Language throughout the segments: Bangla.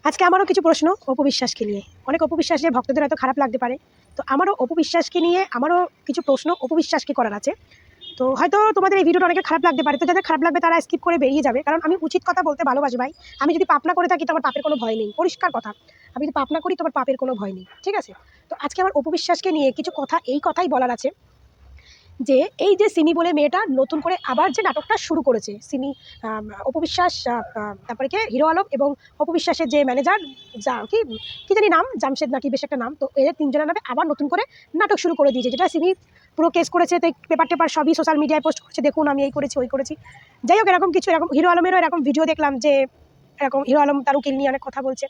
আজকে আমারও কিছু প্রশ্ন অপবিশ্বাসকে নিয়ে। অনেক অপবিশ্বাসের ভক্তদের হয়তো খারাপ লাগতে পারে। তো আমারও অপবিশ্বাসকে নিয়ে আমারও কিছু প্রশ্ন অপবিশ্বাসকে করার আছে। তো হয়তো তোমাদের এই ভিডিওটা অনেকের খারাপ লাগতে পারে। তো যাদের খারাপ লাগবে তারা স্কিপ করে বেরিয়ে যাবে। কারণ আমি উচিত কথা বলতে ভালোবাসি ভাই। আমি যদি পাপ না করে থাকি তো আমার পাপের কোনো ভয় নেই। পরিষ্কার কথা। আমি যদি পাপ না করি তো আমার পাপের কোনো ভয় নেই। ঠিক আছে? তো আজকে আমার অপবিশ্বাসকে নিয়ে কিছু কথা এই কথাই বলার আছে যে এই যে সিমি বলে মেয়েটা নতুন করে আবার যে নাটকটা শুরু করেছে সিমি, অপবিশ্বাস, তারপরে কে হিরো আলম এবং অপবিশ্বাসের যে ম্যানেজার, যা কি কি জানি নাম, জামশেদ নাকি বেশ একটা নাম, তো এদের তিনজনের নামে আবার নতুন করে নাটক শুরু করে দিয়েছে, যেটা সিমি পুরো কেস করেছে। তো পেপার টেপার সবই সোশ্যাল মিডিয়ায় পোস্ট করেছে, দেখুন আমি এই করেছি ওই করেছি। যাই হোক, এরকম কিছু, এরকম হিরো আলমেরও এরকম ভিডিও দেখলাম যে এরকম হিরো আলম তার উকিল নিয়ে অনেক কথা বলছে।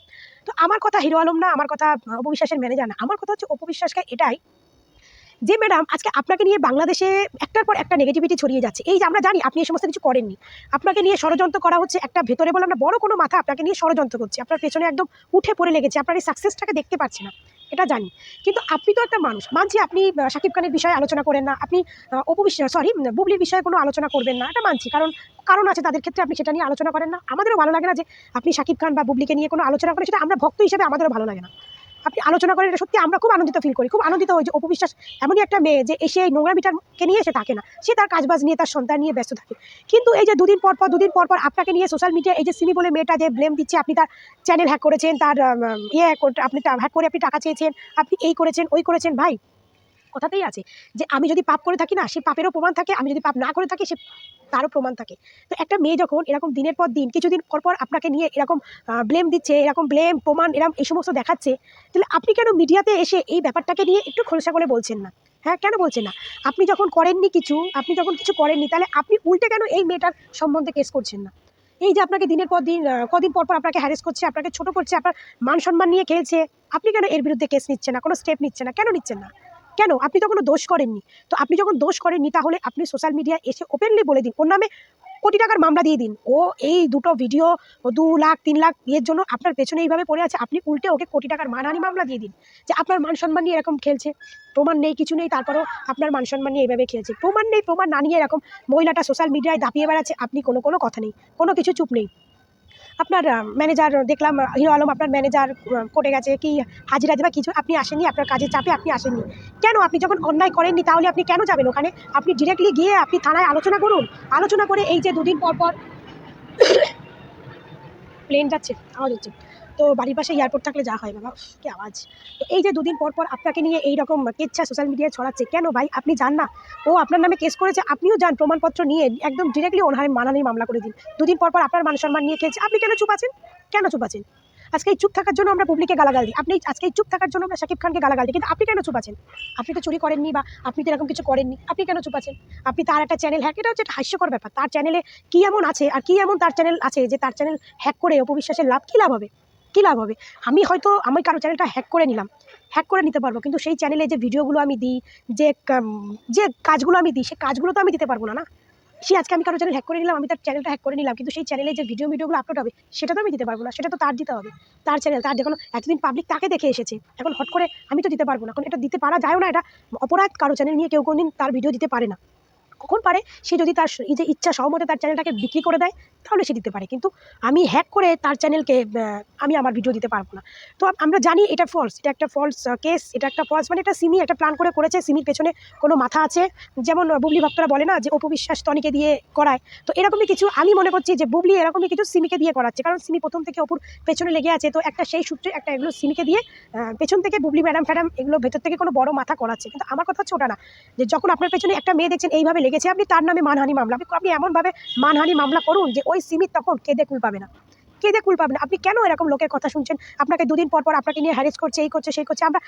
তো আমার কথা হিরো আলম না, আমার কথা অপবিশ্বাসের ম্যানেজার না, আমার কথা হচ্ছে অপবিশ্বাসকে এটাই যে ম্যাডাম আজকে আপনাকে নিয়ে বাংলাদেশে একটার পর একটা নেগেটিভিটি ছড়িয়ে যাচ্ছে। এই যে আমরা জানি আপনি এই সমস্ত কিছু করেননি, আপনাকে নিয়ে ষড়যন্ত্র করা হচ্ছে, একটা ভেতরে বললাম না বড় কোনো মাথা আপনাকে নিয়ে ষড়যন্ত্র করছে, আপনার পেছনে একদম উঠে পড়ে লেগেছে, আপনার এই সাকসেসটাকে দেখতে পাচ্ছে না, এটা জানি। কিন্তু আপনি তো একটা মানুষ, মানছি আপনি শাকিব খানের বিষয়ে আলোচনা করেন না, আপনি বুবলির বিষয়ে কোনো আলোচনা করবেন না, এটা মানছি, কারণ কারণ আছে তাদের ক্ষেত্রে, আপনি সেটা নিয়ে আলোচনা করেন না। আমাদেরও ভালো লাগে না যে আপনি শাকিব খান বা বুবলিকে নিয়ে কোনো আলোচনা করেন, সেটা আমরা ভক্ত হিসেবে আমাদেরও ভালো লাগে না। আপনি আলোচনা করেন, এটা সত্যি আমরা খুব আনন্দিত ফিল করি, খুব আনন্দিত হই যে অপবিশ্বাস এমনই একটা মেয়ে যে এসে এই নোংরামিটাকে নিয়ে এসে থাকে না, সে তার কাজবাজ নিয়ে তার সন্তান নিয়ে ব্যস্ত থাকে। কিন্তু এই যে দুদিন পর পর আপনাকে নিয়ে সোশ্যাল মিডিয়া এই যে সিমি বলে মেয়েটা যে ব্লেম দিচ্ছে, আপনি তার চ্যানেল হ্যাক করেছেন, তার আপনি হ্যাক করে আপনি টাকা চেয়েছেন, আপনি এই করেছেন ওই করেছেন। ভাই, কথাতেই আছে যে আমি যদি পাপ করে থাকি না, সেই পাপেরও প্রমাণ থাকে, আমি যদি পাপ না করে থাকি সে তারও প্রমাণ থাকে। তো একটা মেয়ে যখন এরকম দিনের পর দিন কিছুদিন পর পর আপনাকে নিয়ে এরকম ব্লেম দিচ্ছে, এরকম ব্লেম প্রমাণ এরকম এই সমস্ত দেখাচ্ছে, তাহলে আপনি কেন মিডিয়াতে এসে এই ব্যাপারটাকে নিয়ে একটু খোলসা করে বলছেন না? হ্যাঁ, কেন বলছেন না? আপনি যখন করেননি কিছু, আপনি যখন কিছু করেননি, তাহলে আপনি উল্টে কেন এই মেয়েটার সম্বন্ধে কেস করছেন না? এই যে আপনাকে দিনের পর দিন কদিন পর পর আপনাকে হ্যারেস করছে, আপনাকে ছোট করছে, আপনার মান সম্মান নিয়ে খেলছে, আপনি কেন এর বিরুদ্ধে কেস নিচ্ছে না, কোনো স্টেপ নিচ্ছে না? কেন নিচ্ছেন না? কেন? আপনি তো কোনো দোষ করেননি। তো আপনি যখন দোষ করেননি, তাহলে আপনি সোশ্যাল মিডিয়ায় এসে ওপেনলি বলে দিন। ওর নামে কোটি টাকার মামলা দিয়ে দিন। ও এই দুটো ভিডিও, ও ২ লাখ ৩ লাখ এর জন্য আপনার পেছনে এইভাবে পড়ে আছে। আপনি উল্টে ওকে কোটি টাকার মানহানি মামলা দিয়ে দিন। যে আপনার মান সম্মান নিয়ে এরকম খেলছে। প্রমাণ নেই, কিছু নেই, তারপরেও আপনার মান সম্মান নিয়ে এভাবে খেলছে। প্রমাণ নেই, প্রমাণ না নিয়ে এরকম মহিলাটা সোশ্যাল মিডিয়ায় দাপিয়ে বেড়াচ্ছে। আপনি কোনো কথা নেই। কোনো কিছু চুপ নেই। আপনার ম্যানেজার দেখলাম, হিরো আলম আপনার ম্যানেজার কোর্টে গেছে কি হাজিরা দেবা কিছু, আপনি আসেননি, আপনার কাজের চাপে আপনি আসেননি। কেন? আপনি যখন অন্যায় করেননি তাহলে আপনি কেন যাবেন ওখানে? আপনি ডিরেক্টলি গিয়ে আপনি থানায় আলোচনা করুন। আলোচনা করে এই যে দুদিন পর পর প্লেন যাচ্ছে, আওয়াজ হচ্ছে। তো বাড়ির পাশে এয়ারপোর্ট থাকলে যা হয় বাবা, কি আওয়াজ। তো এই যে দুদিন পর পর আপনাকে নিয়ে এইরকম কেচ্ছা সোশ্যাল মিডিয়ায় ছড়াচ্ছে, কেন ভাই? আপনি যান না? ও আপনার নামে কেস করেছে, আপনিও যান, প্রমাণপত্র নিয়ে একদম ডিরেক্টলি ওনার মানহানির মামলা করে দিন। দুদিন পর পর আপনার মান সম্মান নিয়ে খেলছে, আপনি কেন চুপ আছেন? কেন চুপ আছেন? আজকে এই চুপ থাকার জন্য আমরা বুবলিকে গালাগাল দিই, আপনি আজকে এই চুপ থাকার জন্য আমরা শাকিব খানকে গালাগাল দিই, কিন্তু আপনি কেন চুপ আছেন? আপনি তো চুরি করেননি বা আপনি তো এরকম কিছু করেননি, আপনি কেন চুপ আছেন? আপনি তার একটা চ্যানেল হ্যাক, এটা হচ্ছে একটা হাস্যকর ব্যাপার। তার চ্যানেলে কি এমন আছে আর কি এমন তার চ্যানেল আছে যে তার চ্যানেল হ্যাক করে অপবিশ্বাসের লাভ, কী লাভ হবে? কী লাভ হবে? আমি কারো চ্যানেলটা হ্যাক করে নিলাম, হ্যাক করে নিতে পারবো, কিন্তু সেই চ্যানেলে যে ভিডিওগুলো আমি দিই, যে কাজগুলো আমি দিই, সে কাজগুলো তো আমি দিতে পারবো না, না? সে আজকে আমি কারো চ্যানেল হ্যাক করে নিলাম, আমি তার চ্যানেলটা হ্যাক করে নিলাম, কিন্তু সেই চ্যানেলে যে ভিডিওগুলো আপলোড হবে সেটা তো আমি দিতে পারবো না, সেটা তো তার দিতে হবে। তার চ্যানেল, তার যখন এতদিন পাবলিক তাকে দেখে এসেছে, এখন হট করে আমি তো দিতে পারবো না। এখন এটা দিতে পারা যায়ও না, এটা অপরাধ। কারো চ্যানেল নিয়ে কেউ কোনোদিন তার ভিডিও দিতে পারে না। কখন পারে? সে যদি তার এই যে ইচ্ছা সহমতে তার চ্যানেলটাকে বিক্রি করে দেয়, তাহলে সে দিতে পারে। কিন্তু আমি হ্যাক করে তার চ্যানেলকে আমি আমার ভিডিও দিতে পারবো না। তো আমরা জানি এটা ফলস, এটা একটা ফলস কেস, এটা একটা ফলস, মানে এটা সিমি একটা প্ল্যান করে করেছে। সিমির পেছনে কোনো মাথা আছে। যেমন বুবলি ভক্তরা বলে না যে অপবিশ্বাস তনিকে দিয়ে করায়। তো এরকমই কিছু আমি মনে করছি যে বুবলি এরকমই কিছু সিমিকে দিয়ে করাচ্ছে। কারণ সিমি প্রথম থেকে অপুর পেছনে লেগে আছে। তো একটা সেই সূত্রে একটা এগুলো সিমিকে দিয়ে পেছন থেকে বুবলি ম্যাডাম ফ্যাডাম এগুলো ভেতর থেকে কোনো বড় মাথা করাচ্ছে। কিন্তু আমার কথা হচ্ছে ওটা না। যে যখন আপনার পেছনে একটা মেয়ে দেখছেন এইভাবে লেগেছে, আপনি তার নামে মানহানি মামলা, আপনি এমনভাবে মানহানি মামলা করুন যে ওই সিমির তখন কেঁদে কুল পাবে না, কেঁদে কুল পাবে না। আপনি কেন এরকম লোকের কথা শুনছেন? আপনাকে দুদিন পর পর আপনাকে নিয়ে হ্যারেস করছে, এই করছে সেই করছে, আমরা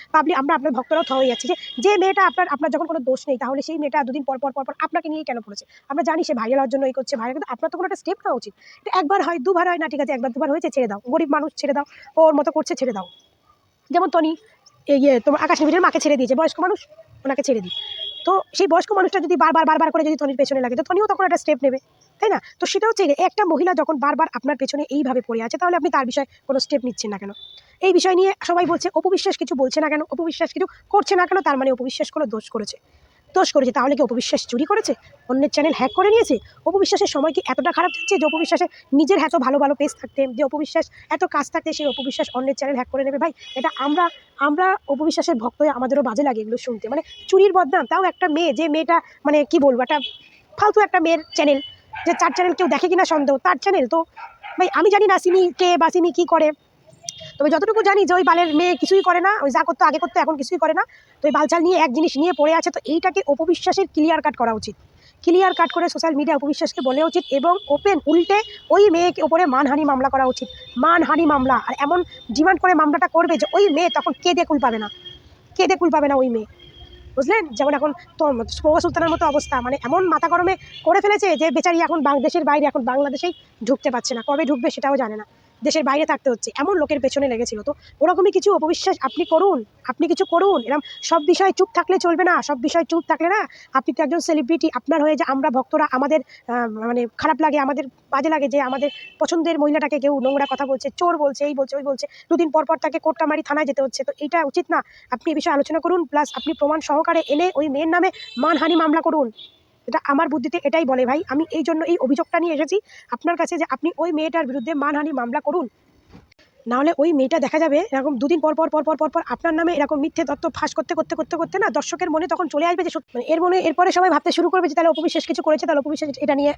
আপনার ভক্তরাও হয়ে যাচ্ছি যে মেয়েটা আপনার যখন কোনো দোষ নেই, তাহলে সেই মেয়েটা দুদিন পর পর আপনাকে নিয়েই কেন পড়েছে? আমরা জানি সে ভাইরাল হওয়ার জন্য এই করছে, ভাইরাল, কিন্তু আপনার তো কোনো একটা স্টেপ নেওয়া উচিত। এটা একবার হয় দুবার হয় না, ঠিক আছে, একবার দুবার হয়েছে, ছেড়ে দাও। গরিব মানুষ, ছেড়ে দাও, ওর মতো করছে, ছেড়ে দাও। যেমন টনি, তোমার আকাশ নিবিড়ের মাকে ছেড়ে দিয়েছে, বয়স্ক মানুষ, ওনাকে ছেড়ে দিই। তো সেই বয়স্ক মানুষটা যদি বারবার করে যদি টনির পেছনে লাগে, তো টনিও তখন একটা স্টেপ নেবে, তাই না? তো সেটা হচ্ছে একটা মহিলা যখন বারবার আপনার পেছনে এইভাবে পড়ে আছে, তাহলে আপনি তার বিষয়ে কোনো স্টেপ নিচ্ছেন না কেন? এই বিষয় নিয়ে সবাই বলছে অপবিশ্বাস কিছু বলছে না কেন, অপবিশ্বাস কিছু করছে না কেন, তার মানে অপবিশ্বাস কোনো দোষ করেছে। দোষ করেছে, তাহলে কি অপবিশ্বাস চুরি করেছে, অন্যের চ্যানেল হ্যাক করে নিয়েছে? অপবিশ্বাসের সময় কি এতটা খারাপ যাচ্ছে যে অপবিশ্বাসে নিজের এত ভালো ভালো পেজ থাকতে, যে অপবিশ্বাস এত কাজ থাকতে সেই অপবিশ্বাস অন্যের চ্যানেল হ্যাক করে নেবে? ভাই এটা আমরা আমরা অপবিশ্বাসের ভক্ত হয়ে আমাদেরও বাজে লাগে এগুলো শুনতে। মানে চুরির বদনাম, তাও একটা মেয়ে, যে মেয়েটা মানে কি বলবো, একটা ফালতু একটা মেয়ের চ্যানেল, যে 4 চ্যানেল কেউ দেখে কিনা সন্দেহ, তার চ্যানেল। তো ভাই আমি জানি না সিমি কে বা সিমি কী করে, তবে যতটুকু জানি যে ওই বালের মেয়ে কিছুই করে না, ওই যা করতো আগে করতো এখন কিছুই করে না। তো ওই বালচাল নিয়ে এক জিনিস নিয়ে পড়ে আছে। তো এইটাকে অপবিশ্বাসের ক্লিয়ার কাট করা উচিত, ক্লিয়ার কাট করে সোশ্যাল মিডিয়া অপবিশ্বাসকে বলে উচিত, এবং ওপেন উল্টে ওই মেয়েকে ওপরে মানহানি মামলা করা উচিত, মানহানি মামলা। আর এমন ডিমান্ড করে মামলাটা করবে যে ওই মেয়ে তখন কেঁদে কুল পাবে না, কেঁদে কুল পাবে না ওই মেয়ে, বুঝলেন? যেমন এখন তো স্পোয়া সুলতানের মতো অবস্থা, মানে এমন মাথা গরমে করে ফেলেছে যে বেচারি এখন দেশের বাইরে, এখন বাংলাদেশেই ঢুকতে পারছে না, কবে ঢুকবে সেটাও জানে না, দেশের বাইরে থাকতে হচ্ছে, এমন লোকের পেছনে লেগেছিল। তো ওরকমই কিছু অপবিশ্বাস আপনি করুন, আপনি কিছু করুন। এরকম সব বিষয়ে চুপ থাকলে চলবে না, সব বিষয়ে চুপ থাকলে না, আপনি তো একজন সেলিব্রিটি, আপনার হয়ে যে আমরা ভক্তরা আমাদের মানে খারাপ লাগে, আমাদের বাজে লাগে যে আমাদের পছন্দের মহিলাটাকে কেউ নোংরা কথা বলছে, চোর বলছে, এই বলছে, ওই বলছে, দুদিন পর পর তাকে কোর্ট কামারি থানায় যেতে হচ্ছে। তো এইটা উচিত না। আপনি এই বিষয়ে আলোচনা করুন, প্লাস আপনি প্রমাণ সহকারে এনে ওই মেয়ের নামে মানহানি মামলা করুন। এটা আমার বুদ্ধিতে এটাই বলে ভাই। আমি এই জন্য এই অভিযোগটা নিয়ে এসেছি আপনার কাছে, যে আপনি ওই মেয়েটার বিরুদ্ধে মানহানি মামলা করুন। নাহলে ওই মেয়েটা দেখা যাবে এরকম দুদিন পর পর পর পর পর পর আপনার নামে এরকম মিথ্যে তথ্য ফাঁস করতে করতে করতে করতে না, দর্শকের মনে তখন চলে আসবে যে মানে এর মনে এরপরে সবাই ভাবতে শুরু করবে যে তাহলে অপবিশ্বাস কিছু করেছে, তাহলে অপবিশ্বাস এটা নিয়ে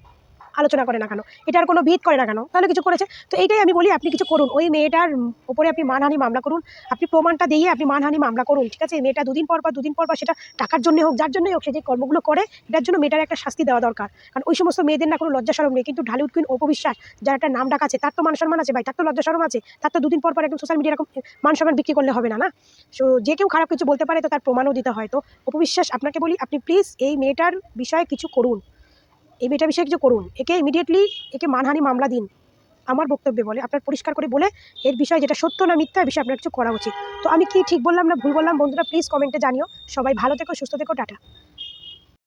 আলোচনা করে না কেন, এটার কোনো ভিত করে না কেন, তাহলে কিছু করেছে। তো এইটাই আমি বলি, আপনি কিছু করুন, ওই মেয়েটার উপরে আপনি মানহানি মামলা করুন, আপনি প্রমাণটা দিয়ে আপনি মানহানি মামলা করুন, ঠিক আছে? এই মেয়েটা দুদিন পর পর দুদিন পর পর, সেটা টাকার জন্য হোক, যার জন্যই হোক, সে যে কর্মগুলো করে এটার জন্য মেয়েটার একটা শাস্তি দেওয়া দরকার। কারণ ওই সমস্ত মেয়েদের না কোনো লজ্জা শরম নেই, কিন্তু ঢালিউড কুইন অপবিশ্বাস, যার একটা নাম ডাক আছে, তার তো মান সম্মান আছে ভাই, তার তো লজ্জা শরম আছে, তার তো দুদিন পর পর একদম সোশ্যাল মিডিয়া এরকম মান সম্মান বিক্রি করলে হবে না, না? সো যে কেউ খারাপ কিছু বলতে পারে, তো তার প্রমাণও দিতে হয়। তো অপবিশ্বাস আপনাকে বলি, আপনি প্লিজ এই মেয়েটার বিষয়ে কিছু করুন, এই মেয়েটার বিষয়ে কিছু করুন, একে ইমিডিয়েটলি একে মানহানি মামলা দিন। আমার বক্তব্যে বলে আপনার পরিষ্কার করে বলে এর বিষয়ে যেটা সত্য না মিথ্যা, বিষয়ে আপনার কিছু করা উচিত। তো আমি কি ঠিক বললাম না ভুল বললাম, বন্ধুরা প্লিজ কমেন্টে জানিও। সবাই ভালো থেকো, সুস্থ থেকো, টাটা।